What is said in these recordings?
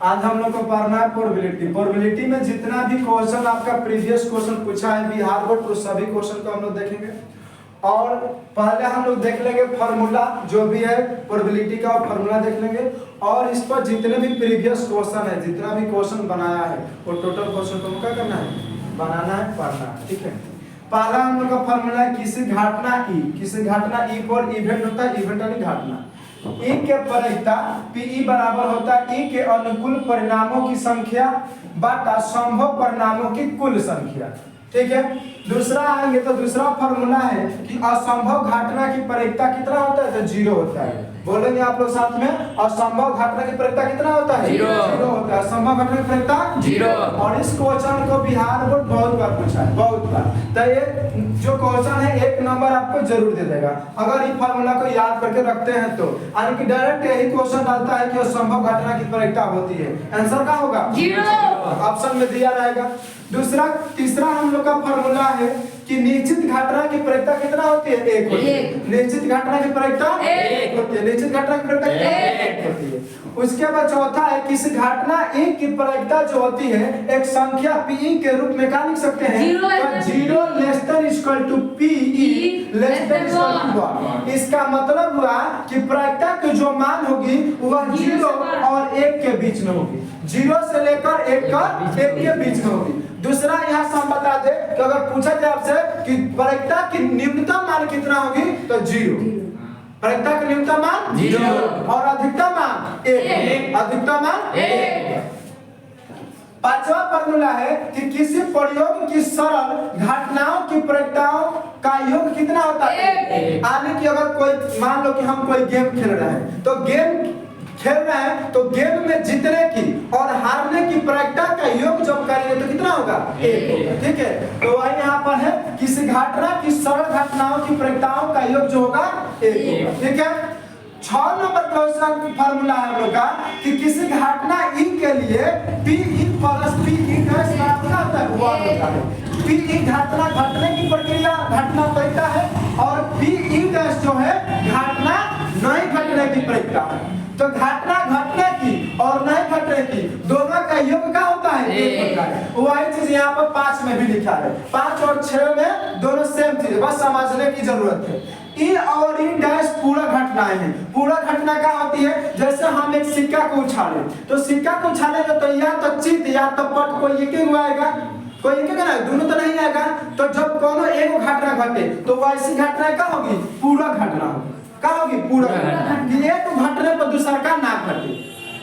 आज हम लोग को पढ़ना है प्रोबेबिलिटी। प्रोबेबिलिटी में जितना भी क्वेश्चन आपका प्रीवियस क्वेश्चन पूछा है बिहार बोर्ड, तो सभी क्वेश्चन को हम लोग देखेंगे। और पहले हम लोग देख लेंगे फार्मूला, जो भी है प्रोबेबिलिटी का फार्मूला देख लेंगे। और इस पर जितने भी प्रीवियस क्वेश्चन है, जितना भी क्वेश्चन बनाया है, वो टोटल क्वेश्चन को क्या करना है, बनाना है, पढ़ना है। ठीक है, पहला हम लोग का फार्मूला है किसी घटना ई। किसी घटना ई पर इवेंट होता है, इवेंट यानी घटना। ई के परीक्षा पी बराबर होता है ई के अनुकूल परिणामों की संख्या बटा संभव परिणामों की कुल संख्या। ठीक है, दूसरा आएंगे तो दूसरा फॉर्मूला है कि असंभव घटना की परिकता कितना होता है, तो 0 होता है। बोलेंगे आप लोग साथ में, असंभव घटना की परिकता कितना होता है, 0 होता है। असंभव घटना की परिकता 0। और इस क्वेश्चन को बिहार बोर्ड बहुत बार पूछा है, बहुत बार। तो ये जो क्वेश्चन है 1 नंबर आपको जरूर दे देगा अगर इस फार्मूला को याद करके रखते हैं तो। यानी कि डायरेक्ट यही क्वेश्चन डालता है कि असंभव घटना की परिकता होती है, आंसर क्या होगा, 0। ऑप्शन में दिया रहेगा। दूसरा तीसरा हम लोग का फार्मूला है कि निश्चित घटना की परिकता कितना होती है, 1 होती है। निश्चित घटना की परिकता 1 होती है। निश्चित घटना की परिकता 1 होती है। उसके बाद चौथा है किसी घटना ई की परिकता जो होती है एक संख्या पी के रूप में क्या लिख सकते हैं, 0 less than equal to P less than equal to 1। इसका मतलब हुआ कि परिकता की जो मान होगी वह 0 और 1 के बीच में होगी। 0 से लेकर 1 के बीच में होगी। दूसरा यहाँ से हम बता दे कि अगर पूछा जाए आपसे कि परिकता की न्यूनतम मान कितना होगी, तो 0। परिकता की न्यूनतम मान 0 और अधिकतम मान 1। अधिकतम मान 1। पांचवा फॉर्मूला है कि किसी प्रयोग की सरल घटनाओं की परिकताओं का योग कितना होता है। यानी कि अगर कोई मान लो कि हम कोई गेम खेल रहे हैं, तो गेम खेल रहे हैं तो गेम में जीतने की और हारने की परिकता का योग जब करेंगे तो कितना होगा, 1 होगा। ठीक है, तो वही यहाँ पर है किसी घटना की सरल घटनाओं की परिकताओं का योग जो होगा 1 होगा। ठीक है, 6 नंबर क्वेश्चन फार्मूला है हम लोग का कि किसी घटना ई के लिए P E plus P E dash बराबर होता है 1 होता है। पी ई घटना घटने की प्रक्रिया घटना परिकता है और पी ई डैश जो है घटना नहीं घटने की परिकता है। तो घटना घटने की और नहीं घटने की दोनों का योग क्या होता है, 1 होता है। वही चीज यहाँ पर 5 में भी लिखा है। 5 और 6 में दोनों सेम चीज, बस समझने की जरूरत है। ई और ई डैश पूरा घटनाएं हैं। पूरा घटना क्या होती है, जैसे हम एक सिक्का को उछाले, तो सिक्का को उछालेंगे तो या तो चित या तो पट, कोई एक ही आएगा, कोई एक ना, दोनों तो नहीं आएगा। तो जब कोनो एक घटना घटे तो वैसी घटना क्या होगी, पूरा घटना होगी। क्या होगी, पूरा घटना। एक घटने पर दूसरा का ना घटे,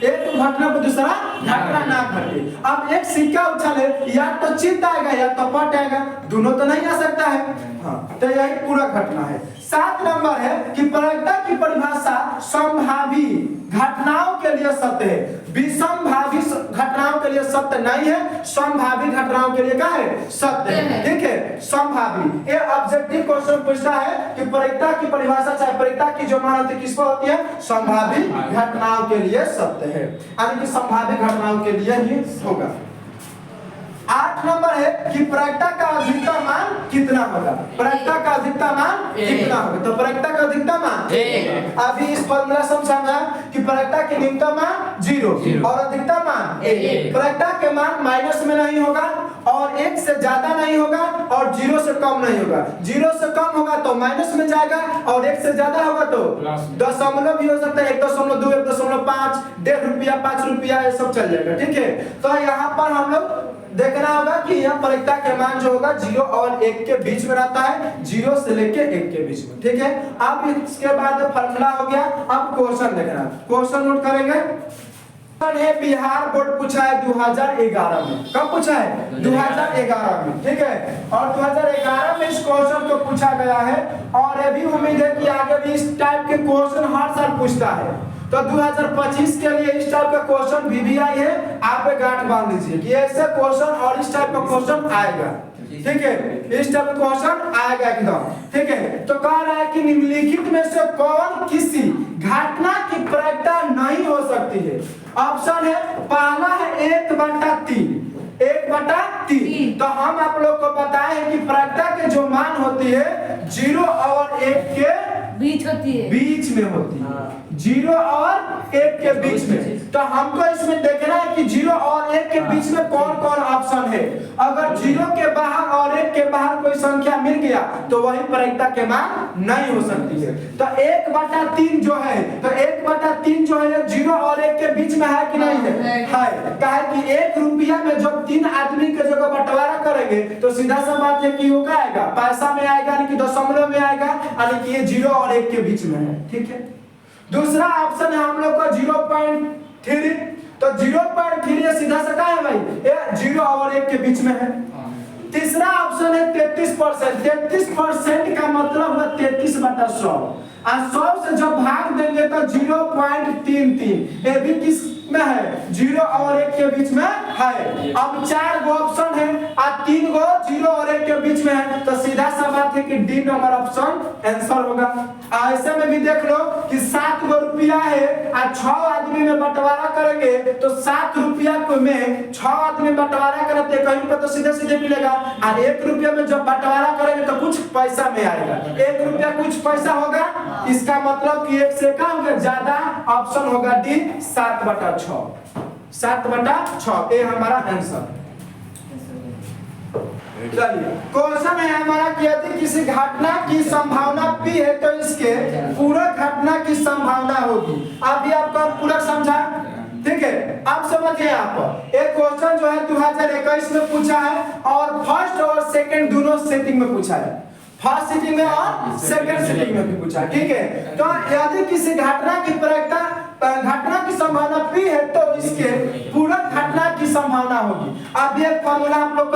एक घटना पर दूसरा घटना ना घटे। अब एक सिक्का उछाले या तो चित आएगा या तो पट आएगा, दोनों तो नहीं आ सकता है। हाँ, तो यही पूरा घटना है। 7 नंबर है कि परिकता की परिभाषा संभावी घटनाओं के लिए सत्य है, विसंभावी घटनाओं के लिए सत्य नहीं है, संभावी घटनाओं के लिए क्या है, सत्य है। ठीक है, संभावी। ये ऑब्जेक्टिव क्वेश्चन पूछता है कि परिकता की परिभाषा चाहे परिकता की जो मान होती है किस पर होती है, संभावी घटनाओं के लिए सत्य है, यानी कि संभावी घटनाओं के लिए ही होगा। 8 नंबर है कि परिकता का अधिकतम मान कितना होगा। परिकता का अधिकतम मान कितना होगा, तो परिकता का अधिकतम मान 1। अभी इस फॉर्मूला समझा कि परिकता की न्यूनतम मान 0 और अधिकतम मान 1। परिकता के मान माइनस में नहीं होगा और 1 से ज्यादा नहीं होगा और 0 से कम नहीं होगा। 0 से कम होगा तो माइनस में जाएगा और 1 से ज्यादा होगा तो दशमलव भी हो सकता है, 1.2, 1.5, 1.5 रुपया, 5 रुपया, ये सब चल जाएगा। ठीक है, तो यहाँ पर हम लोग देखना होगा कि यह परिकता के मान जो होगा 0 और 1 के बीच में रहता है, 0 से लेके 1 के बीच में। ठीक है, अब इसके बाद फार्मूला हो गया। अब क्वेश्चन देखना, क्वेश्चन नोट करेंगे। है बिहार बोर्ड पूछा है 2011 में। कब पूछा है, 2011 में। ठीक है, और 2011 में इस क्वेश्चन को पूछा गया है और ये भी उम्मीद है कि आगे भी इस टाइप के क्वेश्चन हर साल पूछता है। तो 2025 के लिए इस टाइप का क्वेश्चन VVI है, आप गांठ बांध लीजिए कि ऐसे क्वेश्चन और इस टाइप का क्वेश्चन आएगा। ठीक है, इस टाइप का क्वेश्चन आएगा एकदम। ठीक है, तो कह रहा है कि निम्नलिखित में से कौन किसी घटना की परिकता नहीं हो सकती है। ऑप्शन है, पहला है 1/3। 1/3। तो हम आप लोग को बताए हैं कि परिकता के जो मान होती है 0 और 1 के बीच होती है, बीच में होती है। 0 और 1 के के बीच में। तो हमको इसमें देखना है कि 0 और 1 के बीच में कौन कौन ऑप्शन है। अगर 0 के बाहर और 1 के बाहर कोई संख्या मिल गया तो वही प्रायिकता के मान नहीं हो सकती है। तो 1/3 जो है, तो 1/3 जो है 0 और 1 के बीच में है कि नहीं है? है। कहा कि 1 रुपया में जब 3 आदमी के जगह बंटवारा करेंगे तो सीधा सा बात है कि वो क्या आएगा, पैसा में आएगा, यानी कि दशमलव में आएगा, यानी कि ये 0 और 1 के बीच में है। ठीक है। दूसरा ऑप्शन है हम लोग का 0.3। तो 0.3 ये सीधा सा क्या है भाई, ये 0 और 1 के बीच में है। तीसरा ऑप्शन है 33%। 33% का मतलब हुआ 33/100 और 100 से जब भाग देंगे तो 0.33। ये भी किस में है, 0 और 1 के बीच में है। अब 4 गो ऑप्शन है और 3 गो 0 और 1 के बीच में है, तो सीधा सा बात है कि डी नंबर ऑप्शन आंसर होगा। ऐसे में भी देख लो कि 7 गो रुपया है और 6 आदमी में बंटवारा करेंगे तो 7 रुपया में 6 आदमी बंटवारा करते कहीं पर तो सीधे सीधे मिलेगा, और 1 रुपया में जब बंटवारा करेंगे तो कुछ पैसा में आएगा। 1 रुपया कुछ पैसा होगा, इसका मतलब कि 1 से कम होगा, ज्यादा ऑप्शन होगा डी 7/6। 7/6 ये हमारा आंसर। चलिए क्वेश्चन है हमारा कि यदि किसी घटना की संभावना P है तो इसके पूरा घटना की संभावना होगी। अभी आपको पूरा समझा, ठीक है। अब समझिए आप एक क्वेश्चन जो है 2021 में पूछा है और फर्स्ट और सेकंड दोनों सेटिंग में पूछा है। फर्स्ट सिटिंग में और सेकंड सिटिंग में भी पूछा, ठीक है। तो यदि किसी घटना की प्रायिकता, घटना की संभावना P है तो इसके पूरा घटना की संभावना होगी। अब ये फॉर्मूला आप लोग